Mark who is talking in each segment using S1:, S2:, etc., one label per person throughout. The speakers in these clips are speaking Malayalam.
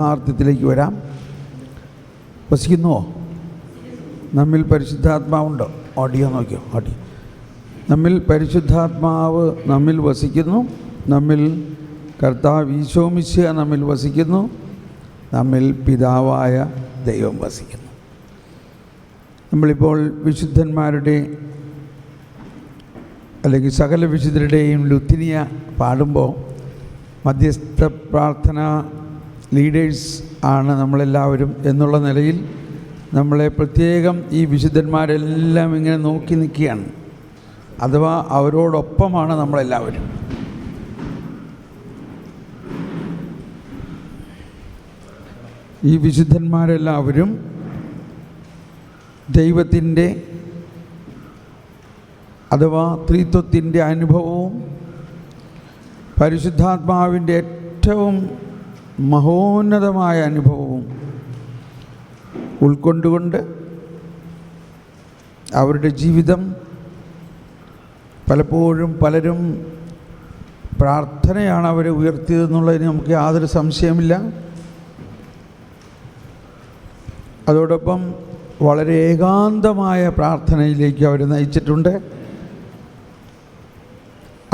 S1: യാഥാർത്ഥ്യത്തിലേക്ക് വരാം. വസിക്കുന്നുവോ? നമ്മിൽ പരിശുദ്ധാത്മാവുണ്ടോ? ഓഡിയോ നോക്കിയോ? ഓഡിയോ. നമ്മിൽ പരിശുദ്ധാത്മാവ് നമ്മിൽ വസിക്കുന്നു. നമ്മിൽ കർത്താവ് ഈശോ മിശിഹ നമ്മിൽ വസിക്കുന്നു. നമ്മിൽ പിതാവായ ദൈവം വസിക്കുന്നു. നമ്മളിപ്പോൾ വിശുദ്ധന്മാരുടെ അല്ലെങ്കിൽ സകല വിശുദ്ധരുടെയും ലുത്തിനിയ പാടുമ്പോൾ മധ്യസ്ഥ പ്രാർത്ഥന ലീഡേഴ്സ് ആണ് നമ്മളെല്ലാവരും എന്നുള്ള നിലയിൽ നമ്മളെ പ്രത്യേകം ഈ വിശുദ്ധന്മാരെല്ലാം ഇങ്ങനെ നോക്കി നിൽക്കുകയാണ്. അഥവാ അവരോടൊപ്പമാണ് നമ്മളെല്ലാവരും. ഈ വിശുദ്ധന്മാരെല്ലാവരും ദൈവത്തിൻ്റെ അഥവാ ത്രിത്വത്തിൻ്റെ അനുഭവവും പരിശുദ്ധാത്മാവിൻ്റെ ഏറ്റവും മഹോന്നതമായ അനുഭവവും ഉൾക്കൊണ്ടുകൊണ്ട് അവരുടെ ജീവിതം പലപ്പോഴും പലരും പ്രാർത്ഥനയാണ് അവരെ ഉയർത്തിയതെന്നുള്ളതിന് നമുക്ക് യാതൊരു സംശയമില്ല. അതോടൊപ്പം വളരെ ഏകാന്തമായ പ്രാർത്ഥനയിലേക്ക് അവർ നയിച്ചിട്ടുണ്ട്.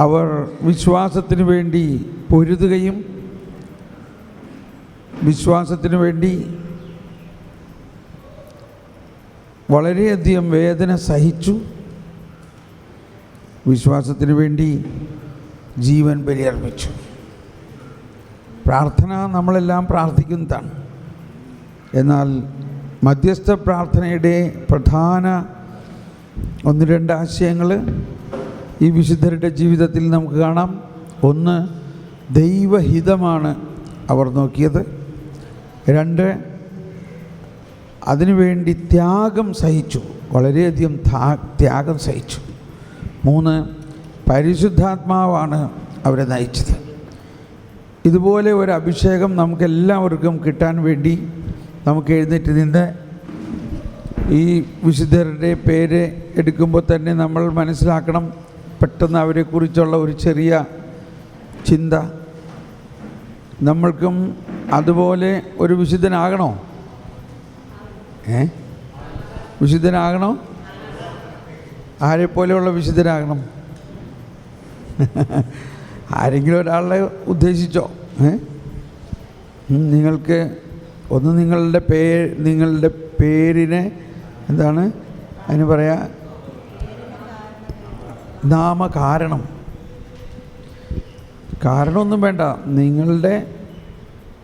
S1: അവർ വിശ്വാസത്തിന് വേണ്ടി പൊരുതുകയും വിശ്വാസത്തിന് വേണ്ടി വളരെയധികം വേദന സഹിച്ചു. വിശ്വാസത്തിന് വേണ്ടി ജീവൻ ബലിയർപ്പിച്ചു. പ്രാർത്ഥന നമ്മളെല്ലാം പ്രാർത്ഥിക്കുന്നതാണ്. എന്നാൽ മധ്യസ്ഥ പ്രാർത്ഥനയുടെ പ്രധാന ഒന്ന് രണ്ട് ആശയങ്ങൾ ഈ വിശുദ്ധരുടെ ജീവിതത്തിൽ നമുക്ക് കാണാം. ഒന്ന്, ദൈവഹിതമാണ് അവർ നോക്കിയത്. രണ്ട്, അതിനുവേണ്ടി ത്യാഗം സഹിച്ചു, വളരെയധികം ത്യാഗം സഹിച്ചു. മൂന്ന്, പരിശുദ്ധാത്മാവാണ് അവരെ നയിച്ചത്. ഇതുപോലെ ഒരു അഭിഷേകം നമുക്കെല്ലാവർക്കും കിട്ടാൻ വേണ്ടി നമുക്ക് എഴുന്നേറ്റ് നിന്ന് ഈ വിശുദ്ധരുടെ പേര് എടുക്കുമ്പോൾ തന്നെ നമ്മൾ മനസ്സിലാക്കണം, പെട്ടെന്ന് അവരെക്കുറിച്ചുള്ള ഒരു ചെറിയ ചിന്ത. നമ്മൾക്കും അതുപോലെ ഒരു വിശുദ്ധനാകണോ? വിശുദ്ധനാകണോ? ആരെപ്പോലെയുള്ള വിശുദ്ധനാകണം? ആരെങ്കിലും ഒരാളെ ഉദ്ദേശിച്ചോ? നിങ്ങൾക്ക് ഒന്ന് നിങ്ങളുടെ പേരിന് എന്താണ് അതിന് പറയാ? നാമകാരണം. കാരണമൊന്നും വേണ്ട. നിങ്ങളുടെ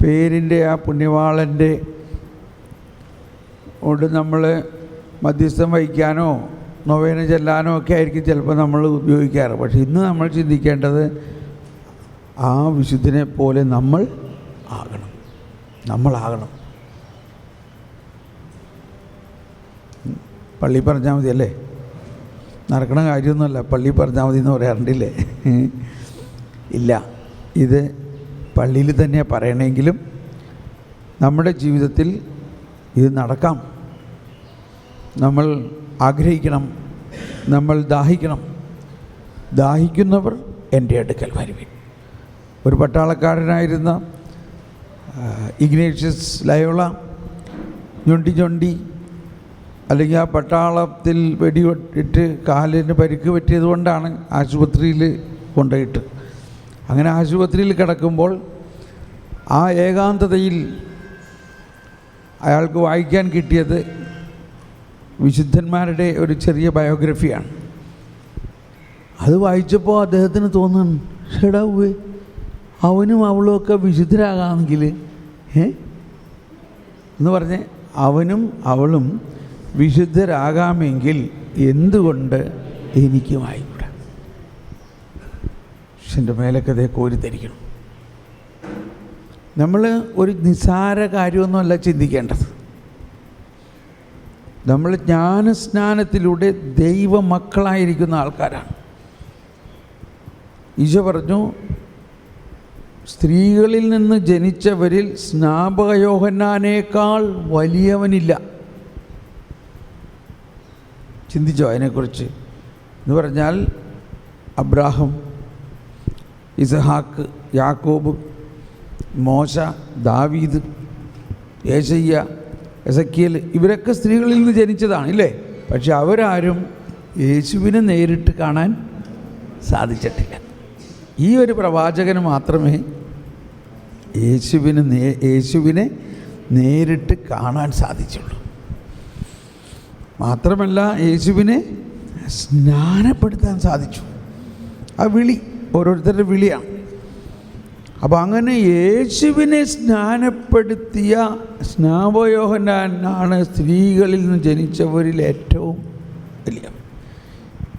S1: പേരിൻ്റെ ആ പുണ്യവാളൻ്റെ കൊണ്ട് നമ്മൾ മധ്യസ്ഥം വഹിക്കാനോ നൊവേന ചെല്ലാനോ ഒക്കെ ആയിരിക്കും ചിലപ്പോൾ നമ്മൾ ഉപയോഗിക്കാറ്. പക്ഷെ ഇന്ന് നമ്മൾ ചിന്തിക്കേണ്ടത് ആ വിശുദ്ധനെ പോലെ നമ്മളാകണം. പള്ളി പറഞ്ഞാൽ മതി അല്ലേ? നടക്കണ കാര്യമൊന്നുമല്ല. പള്ളി പറഞ്ഞാൽ മതി എന്ന് പറയാറുണ്ടില്ലേ? ഇല്ല, ഇത് പള്ളിയിൽ തന്നെ പറയണമെങ്കിലും നമ്മുടെ ജീവിതത്തിൽ ഇത് നടക്കാം. നമ്മൾ ആഗ്രഹിക്കണം, നമ്മൾ ദാഹിക്കണം. ദാഹിക്കുന്നവർ എൻ്റെ അടുക്കൽ വരുവിൻ. ഒരു പട്ടാളക്കാരനായിരുന്ന ഇഗ്നേഷ്യസ് ലയോള ഞൊണ്ടി അല്ലെങ്കിൽ ആ പട്ടാളത്തിൽ വെടിവെട്ടിട്ട് കാലിന് പരിക്ക് പറ്റിയത് കൊണ്ടാണ് ആശുപത്രിയിൽ കൊണ്ടുപോയിട്ട്. അങ്ങനെ ആശുപത്രിയിൽ കിടക്കുമ്പോൾ ആ ഏകാന്തതയിൽ അയാൾക്ക് വായിക്കാൻ കിട്ടിയത് വിശുദ്ധന്മാരുടെ ഒരു ചെറിയ ബയോഗ്രഫിയാണ്. അത് വായിച്ചപ്പോൾ അദ്ദേഹത്തിന് തോന്നുന്നു, ഷെടാവേ അവനും അവളും ഒക്കെ വിശുദ്ധരാകാമെങ്കിൽ എന്ന് പറഞ്ഞ് അവനും അവളും വിശുദ്ധരാകാമെങ്കിൽ എന്തുകൊണ്ട് എനിക്കുമായിക്കൂടാ? എൻ്റെ മേലൊക്കെ അതേ കോരിത്തരിക്കണം. നമ്മൾ ഒരു നിസ്സാര കാര്യമൊന്നുമല്ല ചിന്തിക്കേണ്ടത്. നമ്മൾ ജ്ഞാനസ്നാനത്തിലൂടെ ദൈവമക്കളായിരിക്കുന്ന ആൾക്കാരാണ്. ഈശോ പറഞ്ഞു, സ്ത്രീകളിൽ നിന്ന് ജനിച്ചവരിൽ സ്നാപക യോഹന്നാനേക്കാൾ വലിയവനില്ല. ചിന്തിച്ചോ അതിനെക്കുറിച്ച്? എന്ന് പറഞ്ഞാൽ അബ്രാഹം, ഇസഹാക്ക്, യാക്കോബ്, മോശ, ദാവീദ്, യേശയ്യ, എസക്കിയേൽ, ഇവരൊക്കെ സ്ത്രീകളിൽ നിന്ന് ജനിച്ചതാണ് ഇല്ലേ? പക്ഷെ അവരാരും യേശുവിനെ നേരിട്ട് കാണാൻ സാധിച്ചിട്ടില്ല. ഈ ഒരു പ്രവാചകന് മാത്രമേ യേശുവിനെ നേരിട്ട് കാണാൻ സാധിച്ചുള്ളൂ. മാത്രമല്ല യേശുവിനെ സ്നാനപ്പെടുത്താൻ സാധിച്ചു. ആ വിളി ഓരോരുത്തരുടെ വിളിയാണ്. അപ്പോൾ അങ്ങനെ യേശുവിനെ സ്നാനപ്പെടുത്തിയ സ്നാപകയോഹന്നാനാണ് സ്ത്രീകളിൽ നിന്ന് ജനിച്ചവരിൽ ഏറ്റവും വലിയ.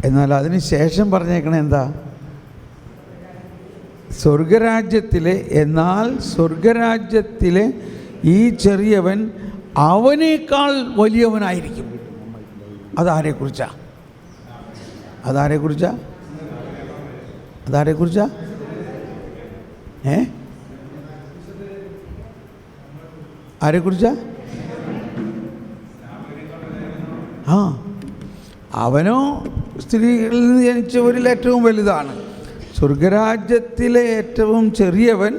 S1: എന്നാൽ അതിന് ശേഷം പറഞ്ഞേക്കണേ എന്താ? സ്വർഗരാജ്യത്തിലെ ഈ ചെറിയവൻ അവനേക്കാൾ വലിയവനായിരിക്കും. അതാരെക്കുറിച്ചാ? ആരെക്കുറിച്ചാ? അവനോ സ്ത്രീകളിൽ നിന്ന് ജനിച്ചവരിൽ ഏറ്റവും വലുതാണ്. സ്വർഗരാജ്യത്തിലെ ഏറ്റവും ചെറിയവൻ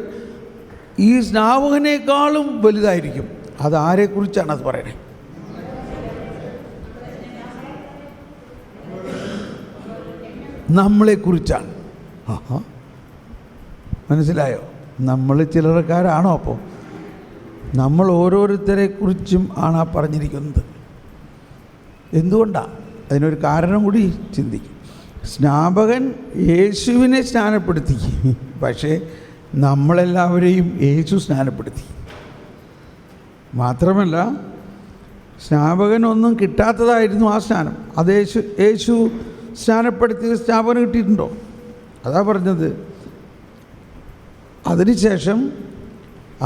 S1: ഈ സ്നാപകനേക്കാളും വലുതായിരിക്കും. അതാരെക്കുറിച്ചാണ് അത് പറയണേ? നമ്മളെക്കുറിച്ചാണ്. മനസ്സിലായോ? നമ്മൾ ചിലർക്കാരാണോ? അപ്പോൾ നമ്മൾ ഓരോരുത്തരെക്കുറിച്ചും ആണ് ആ പറഞ്ഞിരിക്കുന്നത്. എന്തുകൊണ്ടാണ്? അതിനൊരു കാരണം കൂടി ചിന്തിക്കും. സ്നാപകൻ യേശുവിനെ സ്നാനപ്പെടുത്തി, പക്ഷേ നമ്മളെല്ലാവരെയും യേശു സ്നാനപ്പെടുത്തി. മാത്രമല്ല സ്നാപകനൊന്നും കിട്ടാത്തതായിരുന്നു ആ സ്നാനം. അത് യേശു സ്നാനപ്പെടുത്തിയ സ്നാപകന് കിട്ടിയിട്ടുണ്ടോ? അതാ പറഞ്ഞത്. അതിനുശേഷം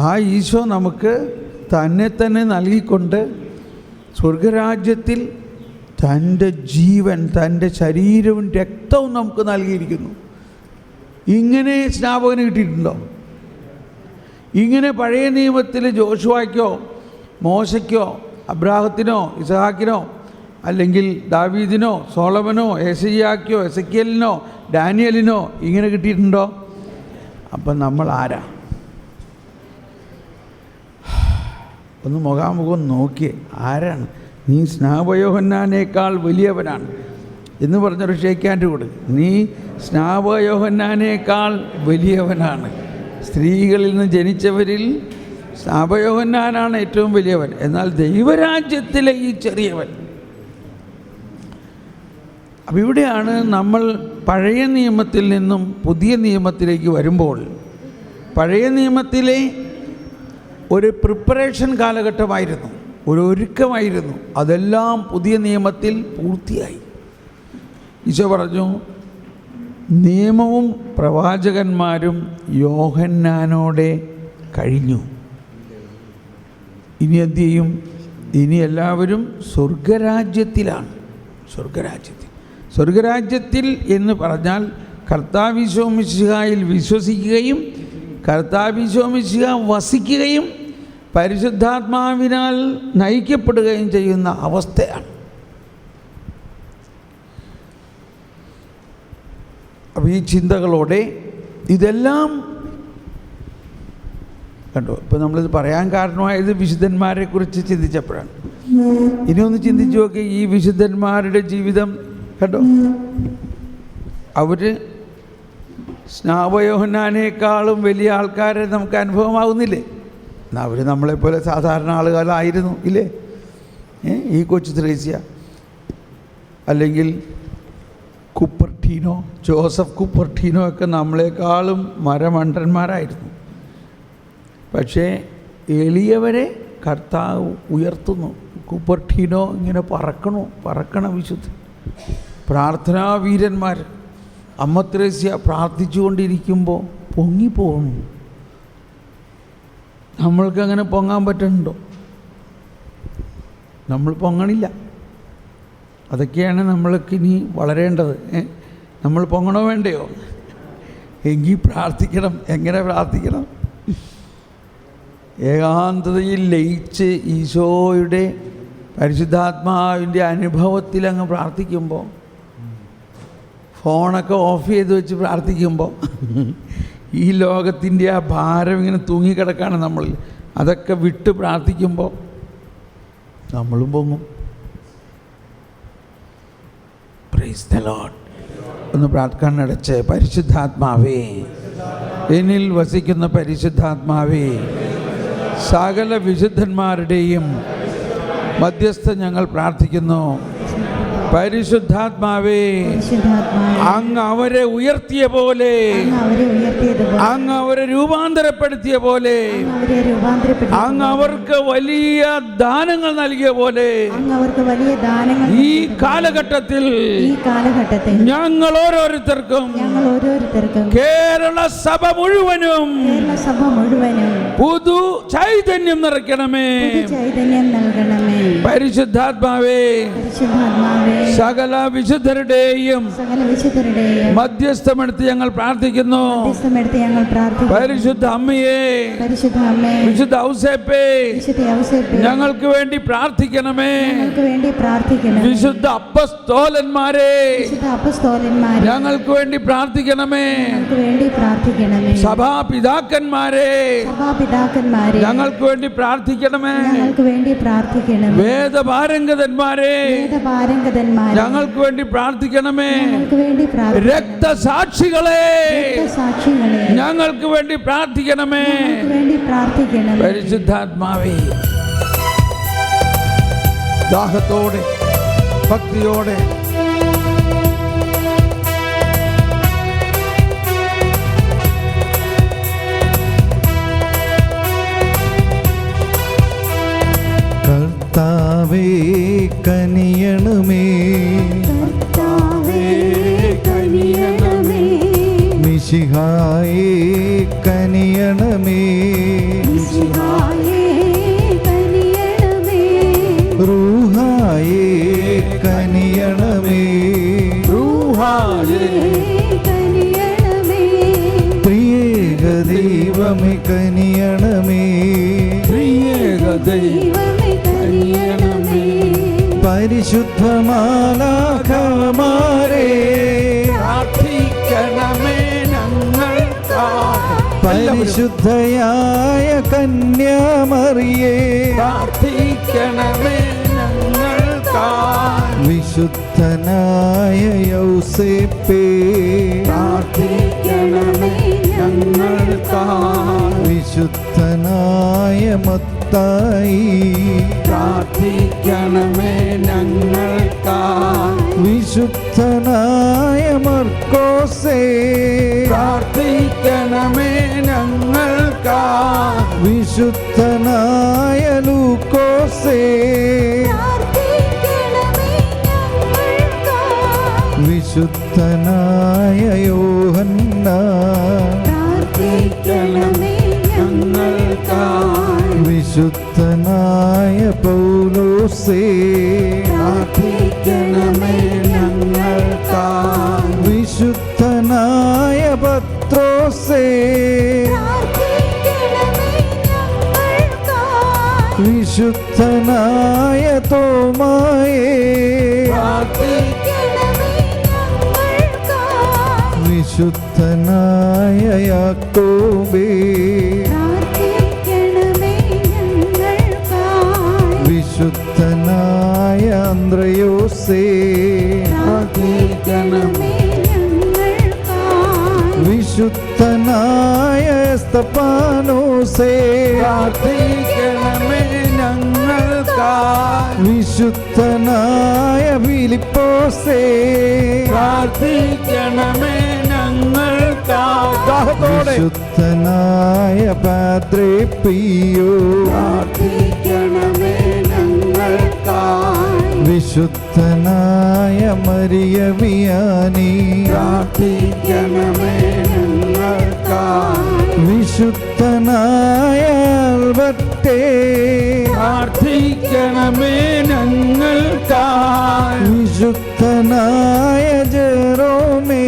S1: ആ ഈശോ നമുക്ക് തന്നെ നൽകിക്കൊണ്ട് സ്വർഗരാജ്യത്തിൽ തൻ്റെ ജീവൻ, തൻ്റെ ശരീരവും രക്തവും നമുക്ക് നൽകിയിരിക്കുന്നു. ഇങ്ങനെ സ്നാപകന് കിട്ടിയിട്ടുണ്ടോ? ഇങ്ങനെ പഴയ നിയമത്തിൽ ജോഷുവയ്ക്കോ മോശയ്ക്കോ അബ്രാഹത്തിനോ ഇസഹാക്കിനോ അല്ലെങ്കിൽ ദാവീദിനോ സോളമനോ യേശയ്യാക്കോ എസക്കിയേലിനോ ഡാനിയലിനോ ഇങ്ങനെ കിട്ടിയിട്ടുണ്ടോ? അപ്പം നമ്മൾ ആരാ? ഒന്ന് മുഖാമുഖം നോക്കിയേ. ആരാണ്? നീ സ്നാപകയോഹന്നാനേക്കാൾ വലിയവനാണ് എന്ന് പറഞ്ഞൊരു ഷേക്കാൻ്റെ കൂടെ. നീ സ്നാപകയോഹന്നാനേക്കാൾ വലിയവനാണ്. സ്ത്രീകളിൽ നിന്ന് ജനിച്ചവരിൽ സ്നാപകയോഹന്നാനാണ് ഏറ്റവും വലിയവൻ. എന്നാൽ ദൈവരാജ്യത്തിലെ ഈ ചെറിയവൻ. അപ്പം ഇവിടെയാണ് നമ്മൾ പഴയ നിയമത്തിൽ നിന്നും പുതിയ നിയമത്തിലേക്ക് വരുമ്പോൾ, പഴയ നിയമത്തിലെ ഒരു പ്രിപ്പറേഷൻ കാലഘട്ടമായിരുന്നു, ഒരു ഒരുക്കമായിരുന്നു. അതെല്ലാം പുതിയ നിയമത്തിൽ പൂർത്തിയായി. ഈശോ പറഞ്ഞു, നിയമവും പ്രവാചകന്മാരും യോഹന്നാനോടെ കഴിഞ്ഞു. ഇനി എന്ത് ചെയ്യും? ഇനി എല്ലാവരും സ്വർഗരാജ്യത്തിലാണ്. സ്വർഗരാജ്യത്തിൽ എന്ന് പറഞ്ഞാൽ കർത്താവ് ഈശോ മിശിഹായിൽ വിശ്വസിക്കുകയും കർത്താവ് ഈശോ മിശിഹ വസിക്കുകയും പരിശുദ്ധാത്മാവിനാൽ നയിക്കപ്പെടുകയും ചെയ്യുന്ന അവസ്ഥയാണ്. അപ്പോൾ ഈ ചിന്തകളോടെ ഇതെല്ലാം കണ്ടോ. ഇപ്പോൾ നമ്മളിത് പറയാൻ കാരണമായത് വിശുദ്ധന്മാരെ കുറിച്ച് ചിന്തിച്ചപ്പോഴാണ്. ഇനി ഒന്ന് ചിന്തിച്ചു നോക്കി, ഈ വിശുദ്ധന്മാരുടെ ജീവിതം കണ്ടോ. അവർ സ്നാപകയോഹന്നാനേക്കാളും വലിയ ആൾക്കാരെ നമുക്ക് അനുഭവമാകുന്നില്ലേ? എന്നാൽ അവർ നമ്മളെപ്പോലെ സാധാരണ ആളുകളായിരുന്നു ഇല്ലേ? ഈ കൊച്ചു ത്രേസ്യ അല്ലെങ്കിൽ കുപ്പർട്ടീനോ, ജോസഫ് കുപ്പർട്ടീനോ ഒക്കെ നമ്മളെക്കാളും മരമണ്ടന്മാരായിരുന്നു. പക്ഷേ എളിയവരെ കർത്താവ് ഉയർത്തുന്നു. കുപ്പർട്ടീനോ ഇങ്ങനെ പറക്കണ വിശുദ്ധ പ്രാർത്ഥനാവീരന്മാർ. അമ്മ ത്രേസ്യ പ്രാർത്ഥിച്ചുകൊണ്ടിരിക്കുമ്പോൾ പൊങ്ങിപ്പോകുന്നു. നമ്മൾക്കങ്ങനെ പൊങ്ങാൻ പറ്റുന്നുണ്ടോ? നമ്മൾ പൊങ്ങണില്ല. അതൊക്കെയാണ് നമ്മൾക്ക് ഇനി വളരേണ്ടത്. നമ്മൾ പൊങ്ങണോ വേണ്ടയോ? എങ്കിൽ പ്രാർത്ഥിക്കണം. എങ്ങനെ പ്രാർത്ഥിക്കണം? ഏകാന്തതയിൽ ലയിച്ച് ഈശോയുടെ പരിശുദ്ധാത്മാവിൻ്റെ അനുഭവത്തിൽ അങ്ങ് പ്രാർത്ഥിക്കുമ്പോൾ, ഫോണൊക്കെ ഓഫ് ചെയ്ത് വെച്ച് പ്രാർത്ഥിക്കുമ്പോൾ ഈ ലോകത്തിൻ്റെ ആ ഭാരം ഇങ്ങനെ തൂങ്ങിക്കിടക്കാണ് നമ്മളിൽ. അതൊക്കെ വിട്ട് പ്രാർത്ഥിക്കുമ്പോൾ നമ്മളും പൊങ്ങും. Praise the lord. ഒന്ന് പ്രാർത്ഥനടച്ച്, പരിശുദ്ധാത്മാവേ, എന്നിൽ വസിക്കുന്ന പരിശുദ്ധാത്മാവേ, സകല വിശുദ്ധന്മാരുടെയും മധ്യസ്ഥ ഞങ്ങൾ പ്രാർത്ഥിക്കുന്നു. പരിശുദ്ധാത്മാവേ, അങ്ങ് അവരെ ഉയർത്തിയ പോലെ, അങ്ങ് അവരെ രൂപാന്തരപ്പെടുത്തിയ പോലെ, അങ്ങ് അവർക്ക് വലിയ ദാനങ്ങൾ നൽകിയ പോലെ ഈ കാലഘട്ടത്തിൽ ഞങ്ങൾ ഓരോരുത്തർക്കും കേരള സഭ മുഴുവനും പുതു ചൈതന്യം നിറയ്ക്കണമേ. പരിശുദ്ധാത്മാവേ, സകല വിശുദ്ധരുടെയും മധ്യസ്ഥമെടുത്ത് ഞങ്ങൾ പ്രാർത്ഥിക്കുന്നു. പരിശുദ്ധ അമ്മയെ, വിശുദ്ധ ഔസേപ്പേ, ഞങ്ങൾക്ക് വേണ്ടി പ്രാർത്ഥിക്കണമേ. വിശുദ്ധ അപ്പസ്തോലന്മാരെ, ഞങ്ങൾക്ക് വേണ്ടി പ്രാർത്ഥിക്കണമേ. സഭാപിതാക്കന്മാരെ, ഞങ്ങൾക്ക് വേണ്ടി പ്രാർത്ഥിക്കണമേ. വേദപാരംഗതന്മാരെ, ഞങ്ങൾക്ക് വേണ്ടി പ്രാർത്ഥിക്കണമേ. രക്തസാക്ഷികളെ, ഞങ്ങൾക്ക് വേണ്ടി പ്രാർത്ഥിക്കണമേ. പരിശുദ്ധാത്മാവേ, ദാഹത്തോടെ ഭക്തിയോടെ
S2: കർത്താവേ കനിയണമേ, മിശിഹായേ കനിയണമേ, റൂഹായേ കനിയണമേ, ത്രിയേക ദൈവമേ കനിയണമേ, പരിശുദ്ധ മാലാഖമാരേ
S1: പ്രാർത്ഥിക്കണമേ ഞങ്ങൾക്കായി.
S2: പരിശുദ്ധയായ കന്യാമറിയേ
S1: പ്രാർത്ഥിക്കണമേ ഞങ്ങൾക്കായി.
S2: വിശുദ്ധനായ യൗസേപ്പേ
S1: പ്രാർത്ഥിക്കണമേ ഞങ്ങൾക്കായി.
S2: വിശുദ്ധനായ മത്തായി
S1: പ്രാർത്ഥിക്കണമേ ഞങ്ങൾക്കായി.
S2: വിശുദ്ധനായ മർക്കോസേ
S1: പ്രാർത്ഥിക്കണമേ ഞങ്ങൾക്കായി.
S2: വിശുദ്ധനായ ലൂക്കോസേ വിശുദ്ധനായ യോഹന്നാൻ
S1: പ്രാർത്ഥിക്കണമേ ഞങ്ങൾക്കായി.
S2: വിശുദ്ധനായ പൗലോസേ
S1: പ്രാർത്ഥിക്കണമേ ഞങ്ങൾക്കായി.
S2: വിശുദ്ധനായ പത്രോസേ വിശുദ്ധനായ തോമായേ വിശുദ്ധനായ യാക്കോബേ വിശുദ്ധനായ അന്ത്രയോസേ
S1: പ്രാർത്ഥിക്കണമേ
S2: വിശുദ്ധനായ സ്തഫാനോസേ
S1: പ്രാർത്ഥിക്കണമേ ഞങ്ങൾക്കായി.
S2: വിശുദ്ധനായ ഫിലിപ്പോസേ
S1: പ്രാർത്ഥിക്കണമേ ഞങ്ങൾക്കായി.
S2: വിശുദ്ധനായ പാദ്രേ പിയോ
S1: പ്രാർത്ഥിക്കണമേ ഞങ്ങൾക്കായി.
S2: വിശുദ്ധനായ മരിയ വിയാനി
S1: പ്രാർത്ഥിക്കണമേ ഞങ്ങൾക്കായി.
S2: വിശുദ്ധനായ ആൽബർട്ടേ
S1: പ്രാർത്ഥിക്കണമേ ഞങ്ങൾക്കായി.
S2: വിശുദ്ധനായ ജെറോമേ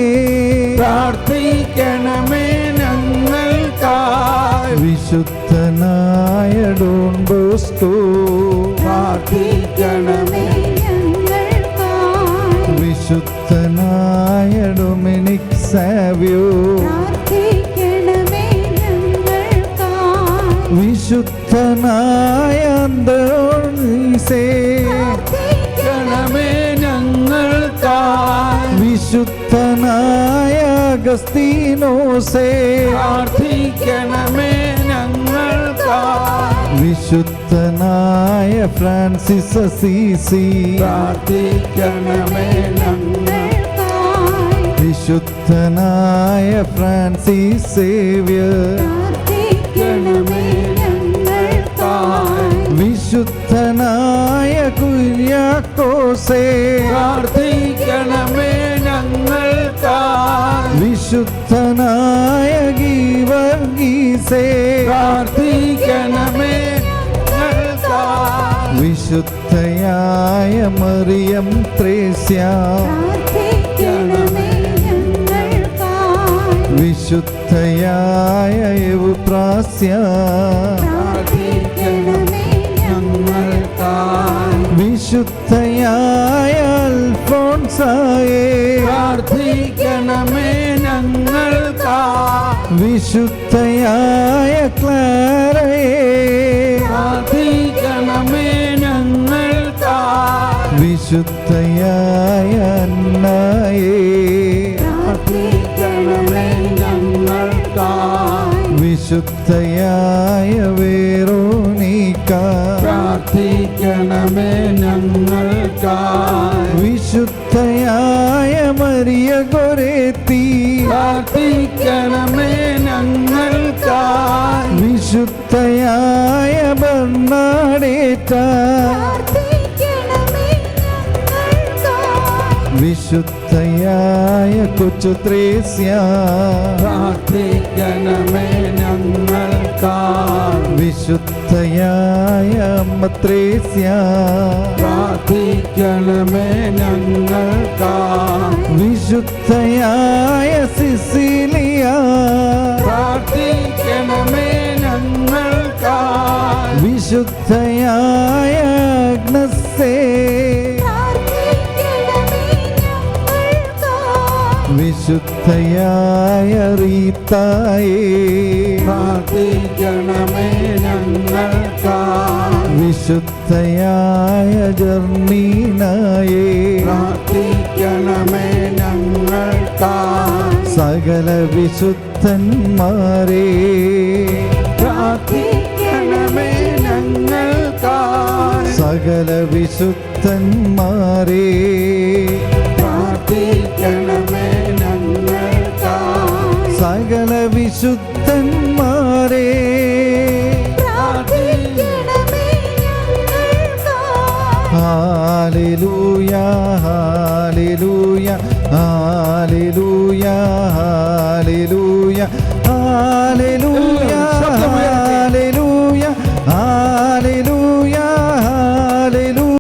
S1: പ്രാർത്ഥിക്കണമേ ഞങ്ങൾക്കായി.
S2: വിശുദ്ധനായ ഡോൺ ബോസ്കോ
S1: പ്രാർത്ഥിക്കണമേ
S2: വിശുദ്ധനായ ഡൊമിനിക് സാവ്യോ വിശുദ്ധനായ വിശുദ്ധനായ അന്തോണീസേ,
S1: പ്രാർത്ഥിക്കണമേ ഞങ്ങൾക്കായി.
S2: വിശുദ്ധനായ അഗസ്തീനോസേ,
S1: പ്രാർത്ഥിക്കണമേ ഞങ്ങൾക്കായി.
S2: വിശുദ്ധനായ ഫ്രാൻസിസ് അസീസി,
S1: പ്രാർത്ഥിക്കണമേ ഞങ്ങൾക്കായി.
S2: വിശുദ്ധനായ ഫ്രാൻസിസ് സേവ്യർ,
S1: പ്രാർത്ഥിക്കണമേ ഞങ്ങൾക്കായി.
S2: വിശുദ്ധനായ കുര്യാക്കോസേ,
S1: പ്രാർത്ഥിക്കണമേ ഞങ്ങൾക്കായി.
S2: വിശുദ്ധനായ ഗീവർഗീസേ,
S1: പ്രാർത്ഥിക്കണമേ ഞങ്ങൾക്കായി.
S2: വിശുദ്ധയായ മറിയം ത്രേസ്യ,
S3: പ്രാർത്ഥിക്കണമേ ഞങ്ങൾക്കായി.
S2: വിശുദ്ധയായ എവുപ്രാസ്യ,
S3: പ്രാർത്ഥിക്കണമേ
S1: ഞങ്ങൾക്കായി.
S2: വിശുദ്ധയായ അൽഫോൻസായേ,
S1: പ്രാർത്ഥിക്കണമേ ഞങ്ങൾക്കായി.
S2: വിശുദ്ധയായ ക്ലാരയേ,
S1: പ്രാർത്ഥിക്കണമേ ഞങ്ങൾക്കായി.
S2: വിശുദ്ധയായ അന്നായേ,
S1: പ്രാർത്ഥിക്കണമേ ഞങ്ങൾക്കായി.
S2: വിശുദ്ധയായ വേറോനിക്ക,
S1: പ്രാർത്ഥിക്കണമേ ഞങ്ങൾക്കായി.
S2: വിശുദ്ധയായ മരിയ ഗൊരേത്തി,
S1: പ്രാർത്ഥിക്കണമേ ഞങ്ങൾക്കായി.
S2: വിശുദ്ധയായ ബർണാഡേറ്റ,
S3: പ്രാർത്ഥിക്കണമേ ഞങ്ങൾക്കായി.
S2: വിശുദ്ധയായ കൊച്ചു ത്രേസ്യ,
S1: പ്രാർത്ഥിക്കണമേ ഞങ്ങൾക്കായി.
S2: വിശുദ്ധയായ അമ്മ ത്രേസ്യ,
S1: പ്രാർത്ഥിക്കണമേ ഞങ്ങൾക്കായി.
S2: വിശുദ്ധയായ സിസിലിയ,
S1: പ്രാർത്ഥിക്കണമേ ഞങ്ങൾക്കായി.
S2: വിശുദ്ധയായ അഗ്നസ്സേ,
S3: പ്രാർത്ഥിക്കണമേ ഞങ്ങൾക്കായി.
S2: വിശുദ്ധയായ റീത്തായേ,
S1: പ്രാർത്ഥിക്കണമേ ഞങ്ങൾക്കായി.
S2: വിശുദ്ധയായ ജർമ്മീനായേ,
S1: പ്രാർത്ഥിക്കണമേ ഞങ്ങൾക്കായി.
S2: സകല വിശുദ്ധന്മാരേ,
S1: പ്രാർത്ഥിക്കണമേ ഞങ്ങൾക്കായി.
S2: സകല വിശുദ്ധന്മാരേ,
S1: പ്രാർത്ഥിക്കണമേ ഞങ്ങൾക്കായി.
S2: സകല വിശുദ്ധന്മാരേ,
S3: പ്രാർത്ഥിക്കണമേ ഞങ്ങൾക്കായി.
S2: Hallelujah hallelujah hallelujah hallelujah hallelujah